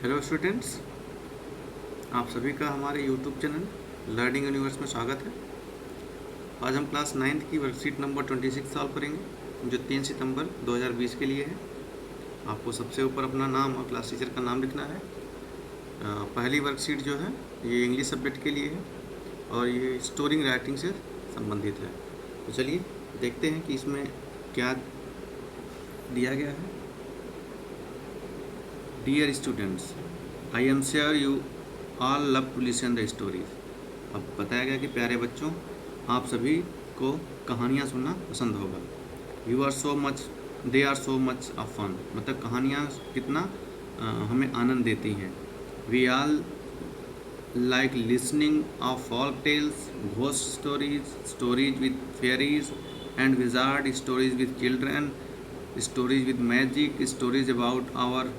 Hello students, आप सभी का हमारे यूट्यूब चैनल लर्निंग यूनिवर्स में स्वागत है। आज हम क्लास 9th की वर्कशीट नंबर 26 सॉल्व करेंगे, जो 3 सितंबर 2020 के लिए है। आपको सबसे ऊपर अपना नाम और क्लास टीचर का नाम लिखना है। पहली वर्कशीट जो है ये इंग्लिश सब्जेक्ट के लिए है और ये स्टोरी राइटिंग से संबंधित है। तो चलिए देखते हैं कि इसमें क्या दिया गया है। Dear students, I am sure you all love to listen the stories. अब बताया गया कि प्यारे बच्चों, आप सभी को कहानियाँ सुनना पसंद होगा। You are so much, they are so much of fun, मतलब कहानियाँ कितना हमें आनंद देती हैं। We all like listening of folk tales, ghost stories, stories with fairies and wizard, stories with children, stories with magic, stories about our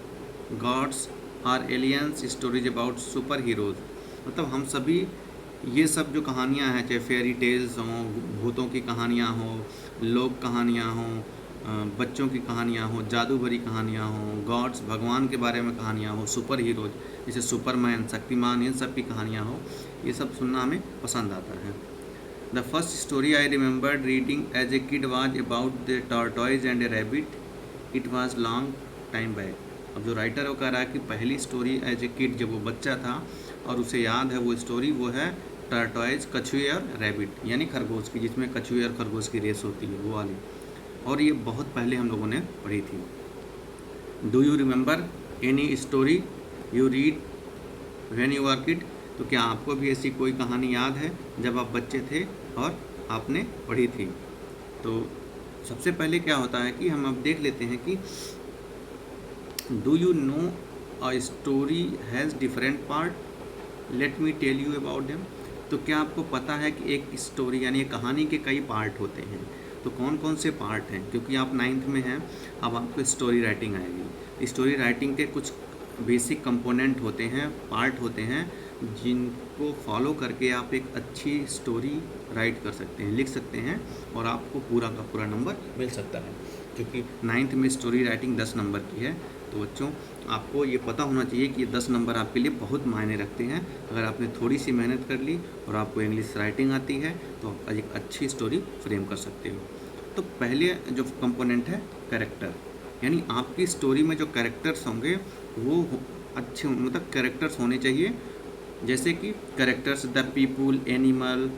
gods are aliens, stories about super heroes. मतलब हम सभी ये सब जो कहानियाँ हैं, चाहे फेरी टेल्स हों, भूतों की कहानियाँ हों, लोक कहानियाँ हों, बच्चों की कहानियाँ हों, जादू भरी कहानियाँ हों, गॉड्स भगवान के बारे में कहानियाँ हों, सुपर हीरोज़ जैसे सुपरमैन, शक्तिमान, इन सब की कहानियाँ हों, ये सब सुनना हमें पसंद आता है। The first story I remembered reading as a kid was about the tortoise and a rabbit. It was long time back. अब जो राइटर वो कह रहा है कि पहली स्टोरी एज ए किड, जब वो बच्चा था और उसे याद है वो स्टोरी, वो है टर्टॉइज, कछुए और रैबिट, यानी खरगोश की, जिसमें कछुए और खरगोश की रेस होती है, वो वाली। और ये बहुत पहले हम लोगों ने पढ़ी थी। Do you remember any story you read when you are kid? तो क्या आपको भी ऐसी कोई कहानी याद है जब आप बच्चे थे और आपने पढ़ी थी? तो सबसे पहले क्या होता है कि हम अब देख लेते हैं कि do you know a story has different part, let me tell you about them. तो क्या आपको पता है कि एक स्टोरी यानी एक कहानी के कई पार्ट होते हैं? तो कौन कौन से पार्ट हैं? क्योंकि आप 9th में हैं, अब आपको स्टोरी राइटिंग आएगी। स्टोरी राइटिंग के कुछ बेसिक कंपोनेंट होते हैं, पार्ट होते हैं, जिनको फॉलो करके आप एक अच्छी स्टोरी राइट कर सकते हैं, लिख सकते हैं, और आपको पूरा का पूरा नंबर मिल सकता है। क्योंकि 9th में स्टोरी राइटिंग 10 नंबर की है। तो बच्चों, आपको ये पता होना चाहिए कि ये 10 नंबर आपके लिए बहुत मायने रखते हैं। अगर आपने थोड़ी सी मेहनत कर ली और आपको इंग्लिश राइटिंग आती है तो आप एक अच्छी स्टोरी फ्रेम कर सकते हो। तो पहले जो कंपोनेंट है कैरेक्टर, यानी आपकी स्टोरी में जो कैरेक्टर्स होंगे वो अच्छे, मतलब कैरेक्टर्स होने चाहिए। जैसे कि characters the people, animal,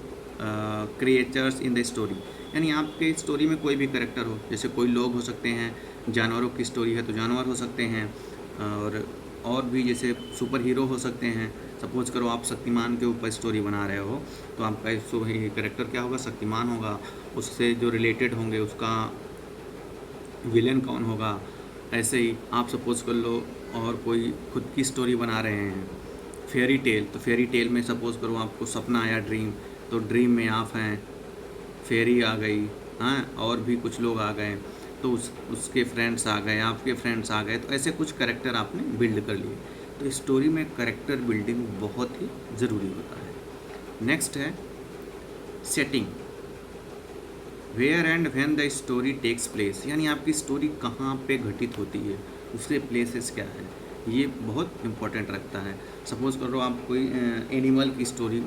creatures in the story, यानी आपके स्टोरी में कोई भी कैरेक्टर हो। जैसे कोई लोग हो सकते हैं, जानवरों की स्टोरी है तो जानवर हो सकते हैं, और भी जैसे सुपर हीरो हो सकते हैं। सपोज करो आप शक्तिमान के ऊपर स्टोरी बना रहे हो, तो आपका कैरेक्टर क्या होगा? शक्तिमान होगा। उससे जो रिलेटेड होंगे, उसका विलेन कौन होगा। ऐसे ही आप सपोज कर लो और कोई खुद की स्टोरी बना रहे हैं, फेरी टेल, तो फेरी टेल में सपोज करो आपको सपना आया, ड्रीम, तो ड्रीम में आप हैं, फेरी आ गई, हाँ, और भी कुछ लोग आ गए, तो उसके फ्रेंड्स आ गए, आपके फ्रेंड्स आ गए, तो ऐसे कुछ करेक्टर आपने बिल्ड कर लिए। तो स्टोरी में करेक्टर बिल्डिंग बहुत ही ज़रूरी होता है। नेक्स्ट है setting, where and when the story takes place, यानी आपकी स्टोरी कहाँ पे घटित होती है, उसके प्लेसेस क्या है, ये बहुत इम्पोर्टेंट रखता है। सपोज़ करो आप कोई एनिमल की स्टोरी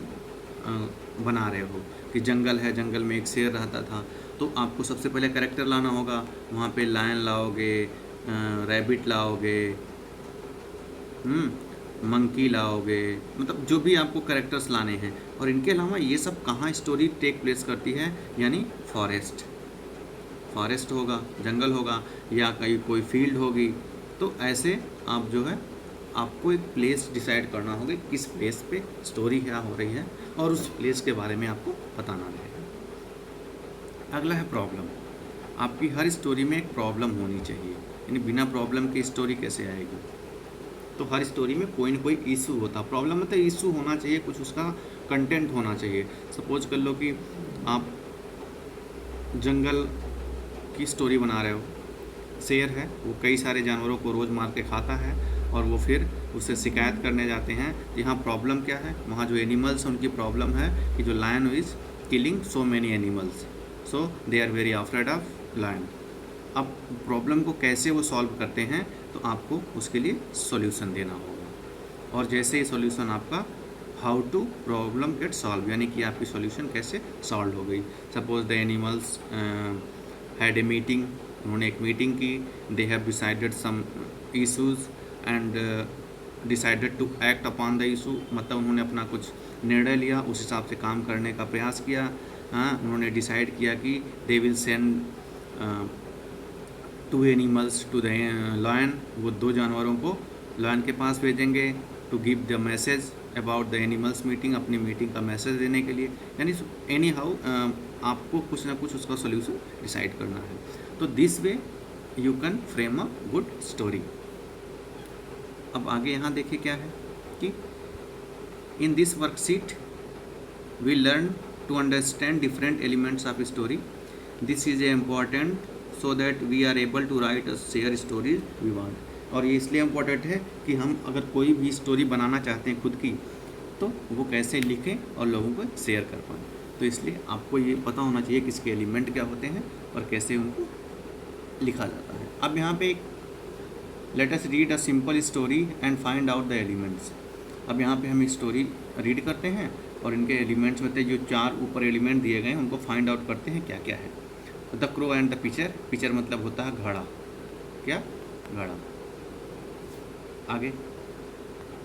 बना रहे हो कि जंगल है, जंगल में एक शेर रहता था, तो आपको सबसे पहले कैरेक्टर लाना होगा। वहाँ पे लायन लाओगे, रैबिट लाओगे, मंकी लाओगे, मतलब जो भी आपको कैरेक्टर्स लाने हैं। और इनके अलावा ये सब कहाँ स्टोरी टेक प्लेस करती है, यानी फॉरेस्ट होगा, जंगल होगा, या कहीं कोई फील्ड होगी। तो ऐसे आप जो है, आपको एक प्लेस डिसाइड करना होगा, किस प्लेस पे स्टोरी क्या हो रही है, और उस प्लेस के बारे में आपको बताना रहेगा। अगला है प्रॉब्लम। आपकी हर स्टोरी में एक प्रॉब्लम होनी चाहिए, यानी बिना प्रॉब्लम की स्टोरी कैसे आएगी? तो हर स्टोरी में कोई ना कोई इशू होता है। प्रॉब्लम मतलब इशू होना चाहिए, कुछ उसका कंटेंट होना चाहिए। सपोज कर लो कि आप जंगल की स्टोरी बना रहे हो, शेर है, वो कई सारे जानवरों को रोज़ मार के खाता है, और वो फिर उससे शिकायत करने जाते हैं। यहाँ प्रॉब्लम क्या है? वहाँ जो एनिमल्स हैं उनकी प्रॉब्लम है कि जो lion is killing so many animals, so they are very afraid of lion. अब प्रॉब्लम को कैसे वो सॉल्व करते हैं, तो आपको उसके लिए सॉल्यूशन देना होगा। और जैसे ही सॉल्यूशन आपका how to problem get solve, यानी कि आपकी सॉल्यूशन कैसे सॉल्व हो गई। Suppose the animals had a meeting, उन्होंने एक मीटिंग की, they have decided some issues and decided to act upon the issue, मतलब उन्होंने अपना कुछ निर्णय लिया, उस हिसाब से काम करने का प्रयास किया। उन्होंने डिसाइड किया कि they will send 2 animals to the lion, वो 2 जानवरों को लायन के पास भेजेंगे, to give the message about the animals meeting, अपनी मीटिंग का मैसेज देने के लिए। यानी एनी हाउ आपको कुछ ना कुछ उसका सोल्यूशन डिसाइड करना है। तो this way you can frame a good story. अब आगे यहाँ देखिए क्या है कि in this worksheet we learn to understand different elements of story. This is a important so that we are able to write share stories we want. और ये इसलिए इम्पोर्टेंट है कि हम अगर कोई भी स्टोरी बनाना चाहते हैं खुद की, तो वो कैसे लिखें और लोगों को शेयर कर पाएँ। तो इसलिए आपको ये पता होना चाहिए कि इसके एलिमेंट क्या होते हैं और कैसे उनको लिखा जाता है। अब यहाँ पे let us read a simple story and find out the elements. अब यहाँ पे हम एक स्टोरी रीड करते हैं और इनके एलिमेंट्स होते हैं, जो 4 ऊपर एलिमेंट दिए गए हैं उनको फाइंड आउट करते हैं क्या क्या है। The crow and the pitcher, pitcher मतलब होता है घड़ा, क्या घड़ा। आगे,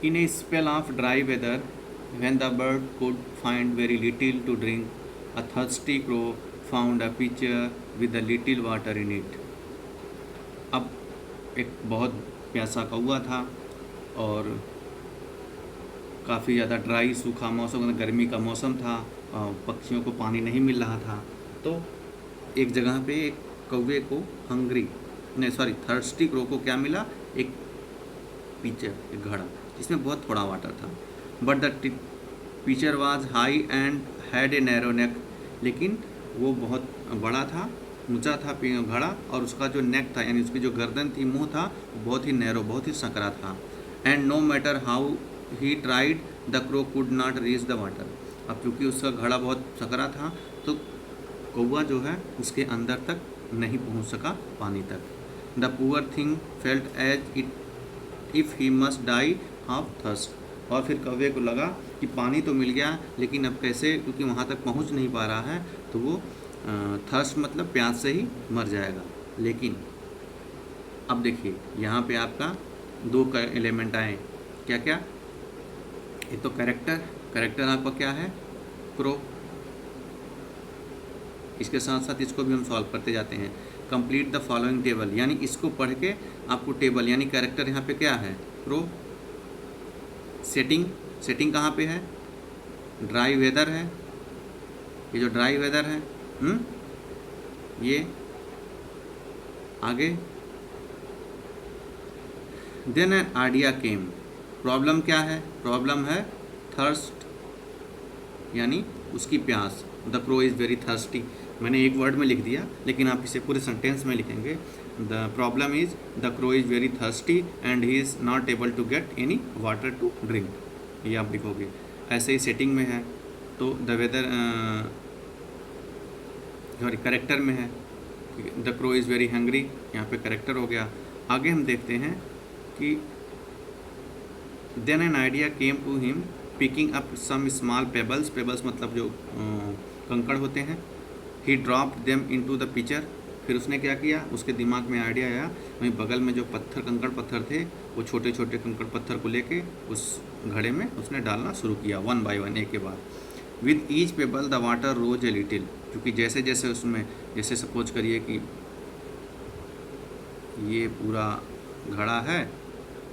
in a spell of dry weather when the bird could find very little to drink, a thirsty crow found a pitcher with a little water in it. अब एक बहुत प्यासा कौवा था और काफ़ी ज़्यादा ड्राई सूखा मौसम, गर्मी का मौसम था, पक्षियों को पानी नहीं मिल रहा था। तो एक जगह पे एक कौवे को थर्स्टी क्रो को क्या मिला, एक पिचर, एक घड़ा जिसमें बहुत थोड़ा वाटर था। But the pitcher was high and had a narrow neck, लेकिन वो बहुत बड़ा था, ऊंचा था घड़ा, और उसका जो नेक था यानी उसकी जो गर्दन थी, मुंह था, बहुत ही नैरो, बहुत ही सकरा था। And no matter how he tried the crow could not reach the water. अब चूँकि उसका घड़ा बहुत सकरा था तो कौवा जो है उसके अंदर तक नहीं पहुंच सका पानी तक। The poor thing felt as it if he must die of thirst. और फिर कौवे को लगा कि पानी तो मिल गया, लेकिन अब कैसे, क्योंकि वहाँ तक पहुँच नहीं पा रहा है, तो वो थर्स्ट मतलब प्यास से ही मर जाएगा। लेकिन अब देखिए यहाँ पे आपका 2 एलिमेंट आए, क्या क्या। एक तो कैरेक्टर आपका क्या है, क्रो। इसके साथ साथ इसको भी हम सॉल्व करते जाते हैं। कंप्लीट द फॉलोइंग टेबल, यानी इसको पढ़ के आपको टेबल, यानी कैरेक्टर यहाँ पे क्या है, क्रो। सेटिंग कहाँ पे है, ड्राई वेदर है, ये जो ड्राई वेदर है, ये आगे। Then an idea came, problem क्या है, प्रॉब्लम है थर्स्ट, यानी उसकी प्यास। The crow is very thirsty, मैंने एक वर्ड में लिख दिया, लेकिन आप इसे पूरे सेंटेंस में लिखेंगे। The problem is the crow is very thirsty and he is not able to get any water to drink, ये आप लिखोगे। ऐसे ही सेटिंग में है तो द वेदर, सॉरी करेक्टर में है, the crow is very hungry, यहाँ पे करेक्टर हो गया। आगे हम देखते हैं कि then an idea came to him picking up some small pebbles मतलब जो कंकड़ होते हैं। He dropped them into the pitcher, फिर उसने क्या किया, उसके दिमाग में आइडिया आया, वहीं बगल में जो कंकड़ पत्थर थे, वो छोटे छोटे कंकड़ पत्थर को लेके उस घड़े में उसने डालना शुरू किया, 1 by 1 एक के बाद। With each pebble the water rose a little, क्योंकि जैसे जैसे उसमें, जैसे सपोज करिए कि ये पूरा घड़ा है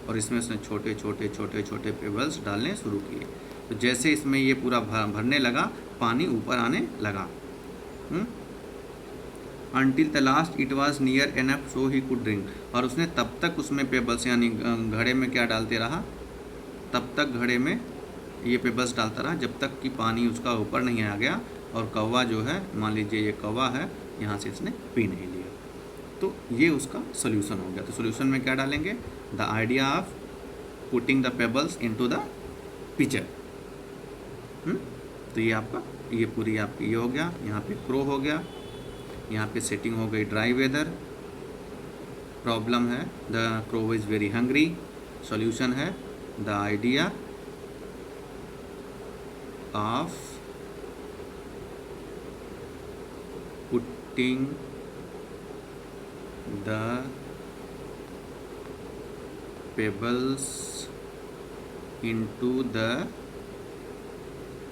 और इसमें उसने छोटे छोटे पेबल्स डालने शुरू किए, तो जैसे इसमें ये पूरा भरने लगा, पानी ऊपर आने लगा। Until the last it was near enough so he could drink, और उसने तब तक उसमें पेबल्स यानी घड़े में क्या डालते रहा, तब तक घड़े में ये पेबल्स डालता रहा जब तक कि पानी उसका ऊपर नहीं आ गया। और कौवा जो है, मान लीजिए ये कौवा है, यहाँ से इसने पी नहीं लिया, तो ये उसका सोल्यूशन हो गया। तो सोल्यूशन में क्या डालेंगे, the idea of putting the pebbles into the pitcher. तो ये आपका, ये पूरी आपकी ये हो गया, यहाँ पे क्रो हो गया, यहाँ पे सेटिंग हो गई ड्राई वेदर, प्रॉब्लम है the crow is very hungry, solution है the idea of putting the pebbles into the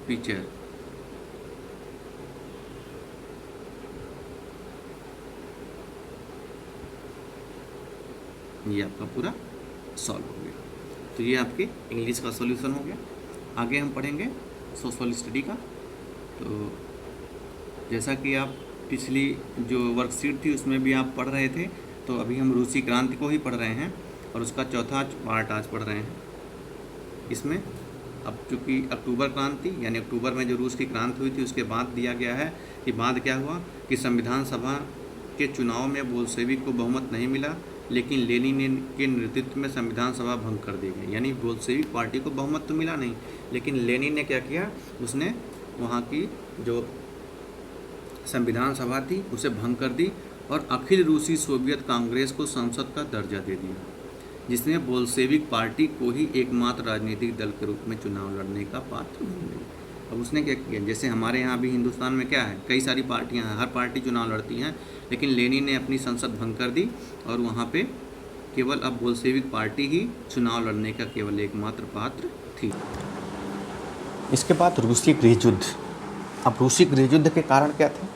pitcher। ये आपका पूरा सॉल्व हो गया। तो ये आपके इंग्लिश का सॉल्यूशन हो गया। आगे हम पढ़ेंगे सोशल स्टडी का। तो जैसा कि आप पिछली जो वर्कशीट थी उसमें भी आप पढ़ रहे थे, तो अभी हम रूसी क्रांति को ही पढ़ रहे हैं और उसका चौथा पार्ट आज पढ़ रहे हैं। इसमें अब चूँकि अक्टूबर क्रांति यानी अक्टूबर में जो रूस की क्रांति हुई थी उसके बाद दिया गया है कि बाद क्या हुआ कि संविधान सभा के चुनाव में बोल्शेविक को बहुमत नहीं मिला, लेकिन लेनिन के नेतृत्व में संविधान सभा भंग कर दी गई। यानी बोल्शेविक पार्टी को बहुमत तो मिला नहीं, लेकिन लेनिन ने क्या किया, उसने वहाँ की जो संविधान सभा थी उसे भंग कर दी और अखिल रूसी सोवियत कांग्रेस को संसद का दर्जा दे दिया, जिसने बोल्शेविक पार्टी को ही एकमात्र राजनीतिक दल के रूप में चुनाव लड़ने का पात्र बन गई। अब उसने क्या किया, जैसे हमारे यहाँ भी हिंदुस्तान में क्या है, कई सारी पार्टियाँ हैं, हर पार्टी चुनाव लड़ती हैं, लेकिन लेनिन ने अपनी संसद भंग कर दी और वहाँ पे केवल अब बोल्शेविक पार्टी ही चुनाव लड़ने का केवल एकमात्र पात्र थी। इसके बाद रूसी गृह युद्ध। अब रूसी गृह युद्ध के कारण क्या थे,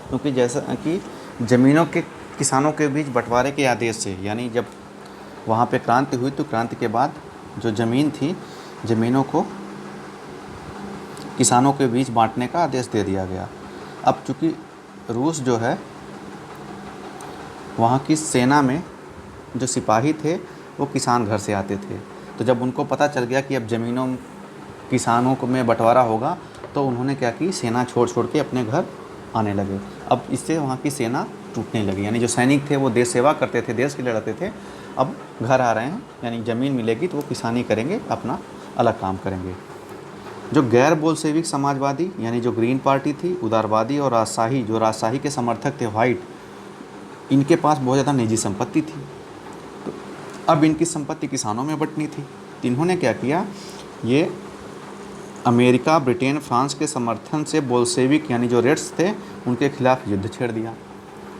क्योंकि जैसा कि ज़मीनों के किसानों के बीच बंटवारे के आदेश से, यानी जब वहाँ पे क्रांति हुई तो क्रांति के बाद जो ज़मीन थी, ज़मीनों को किसानों के बीच बांटने का आदेश दे दिया गया। अब चूँकि रूस जो है, वहाँ की सेना में जो सिपाही थे वो किसान घर से आते थे, तो जब उनको पता चल गया कि अब ज़मीनों किसानों को में बंटवारा होगा तो उन्होंने क्या की, सेना छोड़ छोड़ के अपने घर आने लगे। अब इससे वहाँ की सेना टूटने लगी, यानी जो सैनिक थे वो देश सेवा करते थे, देश के लिए लड़ते थे, अब घर आ रहे हैं, यानी ज़मीन मिलेगी तो वो किसानी करेंगे, अपना अलग काम करेंगे। जो गैर बोल्शेविक समाजवादी यानी जो ग्रीन पार्टी थी, उदारवादी और राजशाही, जो राजशाही के समर्थक थे व्हाइट, इनके पास बहुत ज़्यादा निजी संपत्ति थी, तो अब इनकी संपत्ति किसानों में बंटनी थी। तो इन्होंने क्या किया, ये अमेरिका, ब्रिटेन, फ्रांस के समर्थन से बोल्शेविक यानी जो रेड्स थे उनके खिलाफ युद्ध छेड़ दिया।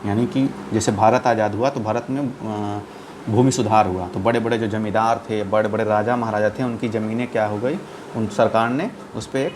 यानी कि जैसे भारत आज़ाद हुआ तो भारत में भूमि सुधार हुआ, तो बड़े बड़े जो जमींदार थे, बड़े बड़े राजा महाराजा थे, उनकी ज़मीनें क्या हो गई, उन सरकार ने उस पर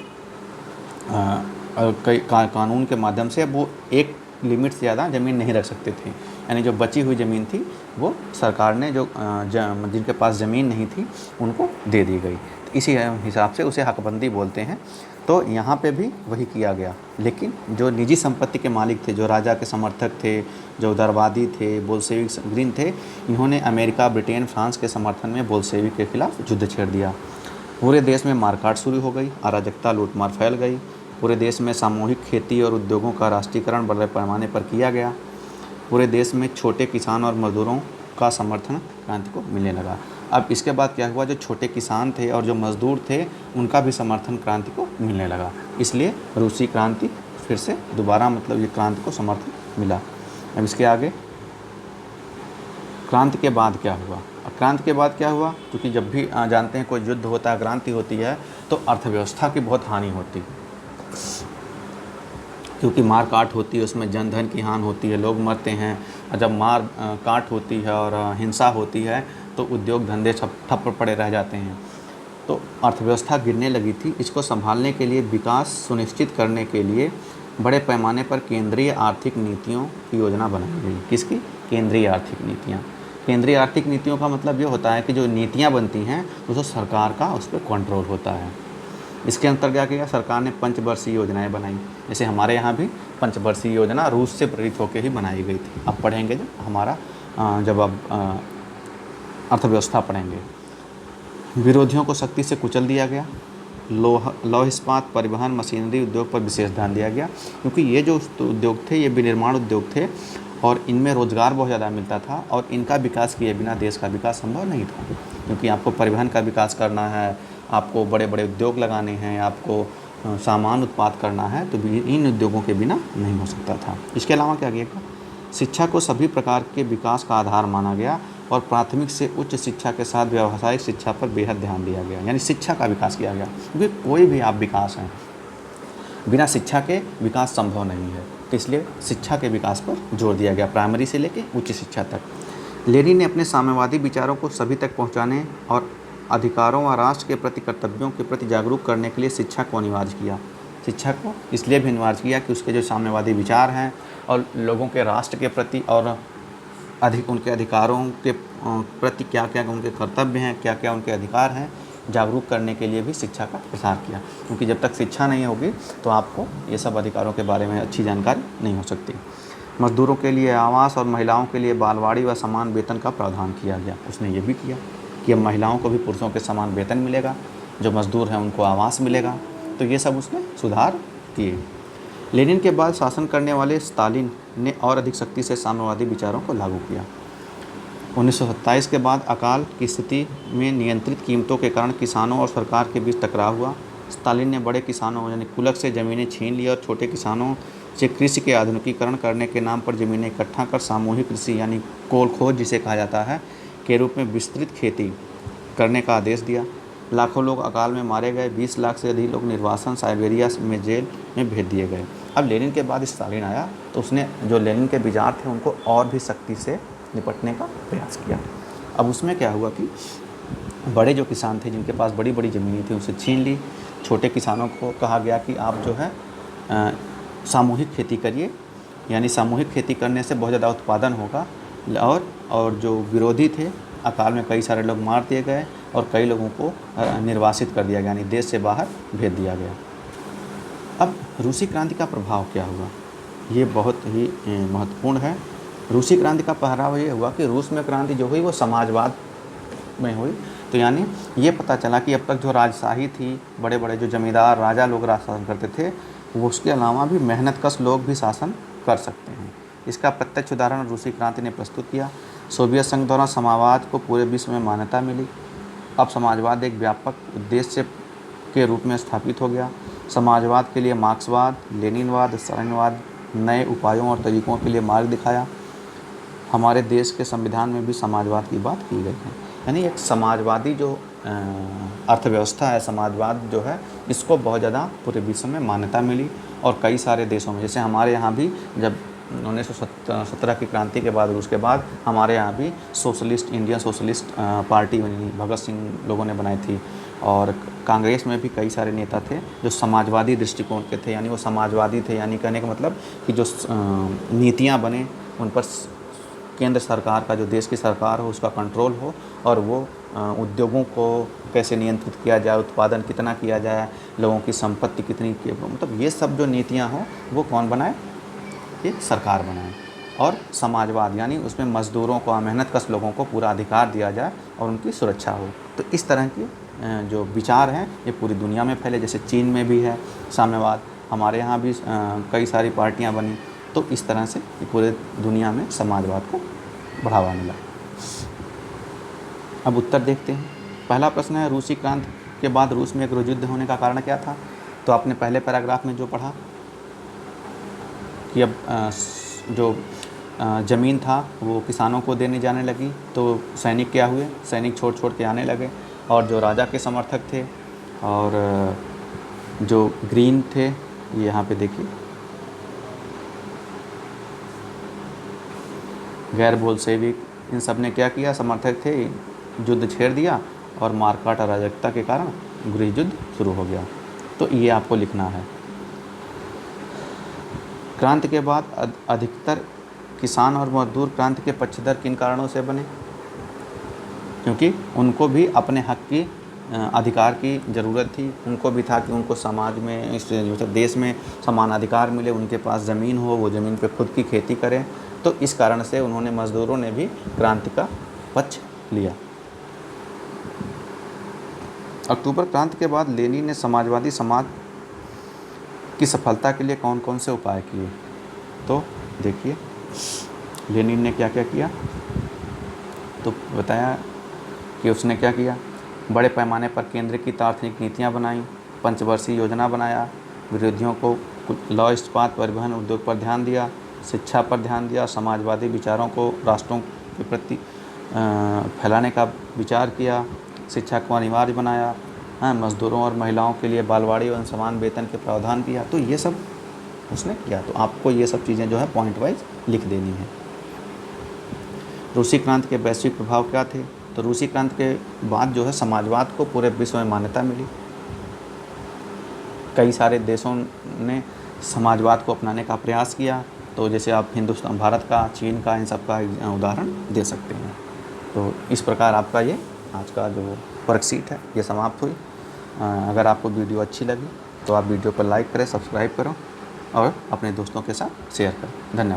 कई कानून के माध्यम से वो एक लिमिट से ज़्यादा ज़मीन नहीं रख सकते थे, यानी जो बची हुई ज़मीन थी वो सरकार ने जो जिनके पास ज़मीन नहीं थी उनको दे दी गई। तो इसी हिसाब से उसे हकबंदी बोलते हैं। तो यहाँ पे भी वही किया गया, लेकिन जो निजी संपत्ति के मालिक थे, जो राजा के समर्थक थे, जो उदारवादी थे, बोल्शेविक ग्रीन थे, इन्होंने अमेरिका, ब्रिटेन, फ्रांस के समर्थन में बोल्शेविक के खिलाफ युद्ध छेड़ दिया। पूरे देश में मारकाट शुरू हो गई, अराजकता, लूटमार फैल गई। पूरे देश में सामूहिक खेती और उद्योगों का राष्ट्रीयकरण बड़े पैमाने पर किया गया। पूरे देश में छोटे किसान और मजदूरों का समर्थन क्रांति को मिलने लगा। अब इसके बाद क्या हुआ, जो छोटे किसान थे और जो मज़दूर थे उनका भी समर्थन क्रांति को मिलने लगा, इसलिए रूसी क्रांति फिर से दोबारा मतलब ये क्रांति को समर्थन मिला। अब इसके आगे क्रांति के बाद क्या हुआ। अब क्रांति के बाद क्या हुआ, क्योंकि जब भी जानते हैं कोई युद्ध होता है, क्रांति होती है, तो अर्थव्यवस्था की बहुत हानि होती है, क्योंकि मार काट होती है, उसमें जन धन की हानि होती है, लोग मरते हैं। और जब मार काट होती है और हिंसा होती है तो उद्योग धंधे ठप पड़े रह जाते हैं, तो अर्थव्यवस्था गिरने लगी थी। इसको संभालने के लिए, विकास सुनिश्चित करने के लिए बड़े पैमाने पर केंद्रीय आर्थिक नीतियों की योजना बनाई गई। किसकी? केंद्रीय आर्थिक नीतियाँ। केंद्रीय आर्थिक नीतियों का मतलब ये होता है कि जो नीतियाँ बनती हैं उसको सरकार का उस पर कंट्रोल होता है। इसके अंतर्गत क्या किया, सरकार ने पंचवर्षीय योजनाएं बनाई। जैसे हमारे यहाँ भी पंचवर्षीय योजना रूस से प्रेरित होकर ही बनाई गई थी। अब पढ़ेंगे जब हमारा जब अब अर्थव्यवस्था पढ़ेंगे। विरोधियों को सख्ती से कुचल दिया गया। लौह इस्पात, परिवहन, मशीनरी उद्योग पर विशेष ध्यान दिया गया, क्योंकि ये जो उद्योग थे ये विनिर्माण उद्योग थे और इनमें रोज़गार बहुत ज़्यादा मिलता था और इनका विकास किए बिना देश का विकास संभव नहीं था। क्योंकि आपको परिवहन का विकास करना है, आपको बड़े बड़े उद्योग लगाने हैं, आपको सामान उत्पाद करना है, तो इन उद्योगों के बिना नहीं हो सकता था। इसके अलावा क्या किया, शिक्षा को सभी प्रकार के विकास का आधार माना गया और प्राथमिक से उच्च शिक्षा के साथ व्यावसायिक शिक्षा पर बेहद ध्यान दिया गया, यानी शिक्षा का विकास किया गया, क्योंकि कोई भी आप विकास है बिना शिक्षा के विकास संभव नहीं है। तो इसलिए शिक्षा के विकास पर जोर दिया गया, प्राइमरी से लेकर उच्च शिक्षा तक। लेनिन ने अपने साम्यवादी विचारों को सभी तक पहुंचाने और अधिकारों व राष्ट्र के प्रति कर्तव्यों के प्रति जागरूक करने के लिए शिक्षा को अनिवार्य किया। शिक्षा को इसलिए भी अनिवार्य किया कि उसके जो साम्यवादी विचार हैं और लोगों के राष्ट्र के प्रति और उनके अधिकारों के प्रति क्या क्या उनके कर्तव्य हैं, क्या क्या उनके अधिकार हैं, जागरूक करने के लिए भी शिक्षा का प्रसार किया। क्योंकि जब तक शिक्षा नहीं होगी तो आपको ये सब अधिकारों के बारे में अच्छी जानकारी नहीं हो सकती। मजदूरों के लिए आवास और महिलाओं के लिए बालवाड़ी व समान वेतन का प्रावधान किया गया। उसने ये भी किया कि अब महिलाओं को भी पुरुषों के समान वेतन मिलेगा, जो मजदूर हैं उनको आवास मिलेगा। तो ये सब उसने सुधार किए। लेनिन के बाद शासन करने वाले स्टालिन ने और अधिक सख्ती से साम्यवादी विचारों को लागू किया। 1927 के बाद अकाल की स्थिति में नियंत्रित कीमतों के कारण किसानों और सरकार के बीच टकराव हुआ। स्टालिन ने बड़े किसानों यानी कुलक से ज़मीनें छीन ली और छोटे किसानों से कृषि के आधुनिकीकरण करने के नाम पर ज़मीनें इकट्ठा कर सामूहिक कृषि यानी कोलखोज जिसे कहा जाता है के रूप में विस्तृत खेती करने का आदेश दिया। लाखों लोग अकाल में मारे गए, 20 लाख से अधिक लोग निर्वासन साइबेरिया में जेल में भेज दिए गए। अब लेनिन के बाद स्टालिन आया तो उसने जो लेनिन के विचार थे उनको और भी सख्ती से निपटने का प्रयास किया। अब उसमें क्या हुआ कि बड़े जो किसान थे जिनके पास बड़ी बड़ी ज़मीनें थी उसे छीन ली। छोटे किसानों को कहा गया कि आप जो है सामूहिक खेती करिए, यानी सामूहिक खेती करने से बहुत ज़्यादा उत्पादन होगा। और जो विरोधी थे अकाल में कई सारे लोग मार दिए गए और कई लोगों को निर्वासित कर दिया गया, यानी देश से बाहर भेज दिया गया। अब रूसी क्रांति का प्रभाव क्या हुआ, ये बहुत ही महत्वपूर्ण है। रूसी क्रांति का पहरावा ये हुआ कि रूस में क्रांति जो हुई वो समाजवाद में हुई। तो यानी ये पता चला कि अब तक जो राजशाही थी, बड़े बड़े जो जमींदार राजा लोग राज शासन करते थे, वो उसके अलावा भी मेहनतकश लोग भी शासन कर सकते हैं। इसका प्रत्यक्ष उदाहरण रूसी क्रांति ने प्रस्तुत किया। सोवियत संघ द्वारा समाजवाद को पूरे विश्व में मान्यता मिली। अब समाजवाद एक व्यापक उद्देश्य के रूप में स्थापित हो गया। समाजवाद के लिए मार्क्सवाद, लेनिनवाद, स्टालिनवाद नए उपायों और तरीकों के लिए मार्ग दिखाया। हमारे देश के संविधान में भी समाजवाद की बात की गई है। यानी एक समाजवादी जो अर्थव्यवस्था है, समाजवाद जो है, इसको बहुत ज़्यादा पूरे विश्व में मान्यता मिली। और कई सारे देशों में, जैसे हमारे यहाँ भी जब 1917 की क्रांति के बाद, रूस के बाद हमारे यहाँ भी सोशलिस्ट इंडियन सोशलिस्ट पार्टी बनी, भगत सिंह लोगों ने बनाई थी। और कांग्रेस में भी कई सारे नेता थे जो समाजवादी दृष्टिकोण के थे, यानी वो समाजवादी थे। यानी कहने का मतलब कि जो नीतियाँ बने उन पर केंद्र सरकार का, जो देश की सरकार हो, उसका कंट्रोल हो, और वो उद्योगों को कैसे नियंत्रित किया जाए, उत्पादन कितना किया जाए, लोगों की संपत्ति कितनी, मतलब ये सब जो नीतियाँ हों वो कौन बनाए, ये सरकार बनाए। और समाजवाद यानी उसमें मज़दूरों को, मेहनतकश लोगों को पूरा अधिकार दिया जाए और उनकी सुरक्षा हो। तो इस तरह के जो विचार हैं ये पूरी दुनिया में फैले। जैसे चीन में भी है साम्यवाद, हमारे यहाँ भी कई सारी पार्टियाँ बनी। तो इस तरह से पूरे दुनिया में समाजवाद को बढ़ावा मिला। अब उत्तर देखते हैं। पहला प्रश्न है, रूसी क्रांति के बाद रूस में एक गृह युद्ध होने का कारण क्या था। तो आपने पहले पैराग्राफ में जो पढ़ा कि अब जो ज़मीन था वो किसानों को देने जाने लगी, तो सैनिक क्या हुए, सैनिक छोड़ छोड़ के आने लगे। और जो राजा के समर्थक थे और जो ग्रीन थे, ये यहाँ पे देखिए, गैर बोल्शेविक, इन सब ने क्या किया, समर्थक थे, युद्ध छेड़ दिया और मारकाट अराजकता के कारण गृह युद्ध शुरू हो गया। तो ये आपको लिखना है। क्रांति के बाद अधिकतर किसान और मजदूर क्रांति के पक्षधर किन कारणों से बने, क्योंकि उनको भी अपने हक की अधिकार की ज़रूरत थी। उनको भी था कि उनको समाज में, इस देश में समान अधिकार मिले, उनके पास ज़मीन हो, वो ज़मीन पे खुद की खेती करें। तो इस कारण से उन्होंने, मज़दूरों ने भी क्रांति का पक्ष लिया। अक्टूबर क्रांति के बाद लेनिन ने समाजवादी समाज की सफलता के लिए कौन कौन से उपाय किए। तो देखिए लेनिन ने क्या क्या किया। तो बताया कि उसने क्या किया, बड़े पैमाने पर केंद्र की दार्शनिक नीतियाँ बनाई, पंचवर्षीय योजना बनाया, विरोधियों को लौ, इस्पात, परिवहन उद्योग पर ध्यान दिया, शिक्षा पर ध्यान दिया, समाजवादी विचारों को राष्ट्रों के प्रति फैलाने का विचार किया, शिक्षा को अनिवार्य बनाया, मज़दूरों और महिलाओं के लिए बालवाड़ी एवं समान वेतन के प्रावधान किया। तो ये सब उसने किया। तो आपको ये सब चीज़ें जो है पॉइंट वाइज लिख देनी है। रूसी क्रांति के वैश्विक प्रभाव क्या थे? तो रूसी क्रांति के बाद जो है समाजवाद को पूरे विश्व में मान्यता मिली। कई सारे देशों ने समाजवाद को अपनाने का प्रयास किया। तो जैसे आप हिंदुस्तान, भारत का, चीन का, इन सब का उदाहरण दे सकते हैं। तो इस प्रकार आपका ये आज का जो वर्कशीट है ये समाप्त हुई। अगर आपको वीडियो अच्छी लगी तो आप वीडियो पर लाइक करें, सब्सक्राइब करो और अपने दोस्तों के साथ शेयर करें। धन्यवाद।